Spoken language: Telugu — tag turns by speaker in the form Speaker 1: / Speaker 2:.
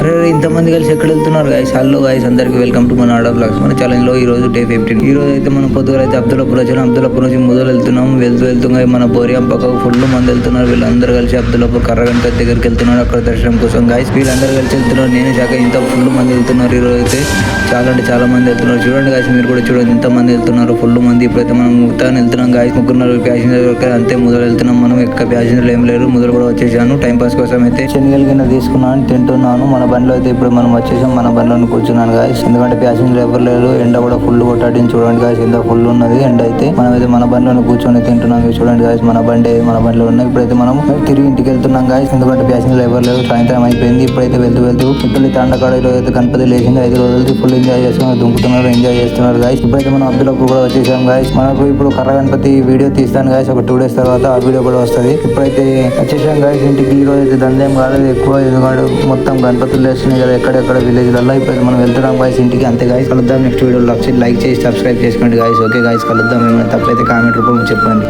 Speaker 1: అరే ఇంతమంది కలిసి ఎక్కడ వెళ్తున్నారు గైస్? హలో గైస్, అందరికి వెల్కమ్ టు మన ఆడ బ్లాగ్స్. మన ఛానల్ లో ఈ రోజు డే 15. ఈ రోజు అయితే మనం పొద్దుగా అయితే అబ్దుల్లాపూర్ వచ్చాం. అబ్దుల్లాపూర్ నుంచి మొదలు వెళ్తున్నాం. వెళ్తుగా మన బోరియం పక్కకు ఫుల్ మంది వెళ్తున్నారు. వీళ్ళందరూ కలిసి అబ్దుల్లాపూర్ కర్రగంట దగ్గరికి వెళ్తున్నారు. అక్కడ దర్శనం కోసం గైస్ వీళ్ళందరూ కలిసి వెళ్తున్నారు. నేనే శాఖ ఇంత ఫుల్ మంది వెళ్తున్నారు. ఈ రోజు అయితే చాలా అంటే చాలా మంది వెళ్తున్నారు. చూడండి గైస్, మీరు కూడా చూడండి ఎంత మంది వెళ్తున్నారు. ఫుల్ మంది. ఇప్పుడైతే మనం మొత్తాన్ని వెళ్తున్నాం గైస్. 3 ప్యాసింజర్ అంతే మొదలు వెళ్తున్నాం. మనం ఎక్క ప్యాసింజర్లు ఏం లేరు. మొదలు కూడా వచ్చేసాను. టైం పాస్ కోసం అయితే శనగలు కింద తీసుకున్నాను, తింటున్నాను. మన బండిలో అయితే ఇప్పుడు మనం వచ్చేసాం. మన బండిలో కూర్చున్నాను గాయస్. ఎందుకంటే ప్యాసింజర్ ఎవరు లేరు. ఎండ కూడా ఫుల్ కొట్టాడిని చూడండి గాయస్. ఎంత ఫుల్ ఉన్నది ఎండ అయితే. మనం అయితే మన బండిలో కూర్చొని తింటున్నాం. చూడండి గాయస్, మన బండిలో ఉన్నాయి. ఇప్పుడైతే మనం తిరిగి ఇంటికి వెళ్తున్నాం గాయస్. ఎందుకంటే ప్యాసింజర్ ఎవరు లేరు. సాయంత్రం అయిపోయింది. ఇప్పుడైతే వెళ్తూ ఇప్పుడు తండకాడలో అయితే గణపతి లేచింది. 5 రోజులకి ఫుల్ ఎంజాయ్ చేస్తున్నారు, దుంకుతున్నారు, ఎంజాయ్ చేస్తున్నారు గాయస్. ఇప్పుడైతే మనం అబ్దుల్లాపూర్ కూడా వచ్చేసాం గాయస్. మనకు ఇప్పుడు కర్ర గణపతి వీడియో తీస్తాను గాయస్. ఒక 2 days తర్వాత ఆ వీడియో కూడా వస్తుంది. ఇప్పుడైతే వచ్చేసాం గాయస్ ఇంటికి. ఈ రోజు అయితే దందేం కాలేదు ఎక్కువ, ఎందుకంటే మొత్తం గణపతులు వేస్తున్నాయి కదా ఎక్కడెక్కడ విలేజ్లలో. ఇప్పుడైతే మనం వెళ్తున్నాం గాయస్ ఇంటికి. అంతే గాయస్, కలుద్దాం నెక్స్ట్ వీడియోలో. లైక్ చేసి సబ్స్క్రైబ్ చేసుకోండి గాయస్. ఓకే గాయస్, కలుద్దాం. ఏమైనా తప్పైతే కామెంట్ రూపంలో చెప్పండి.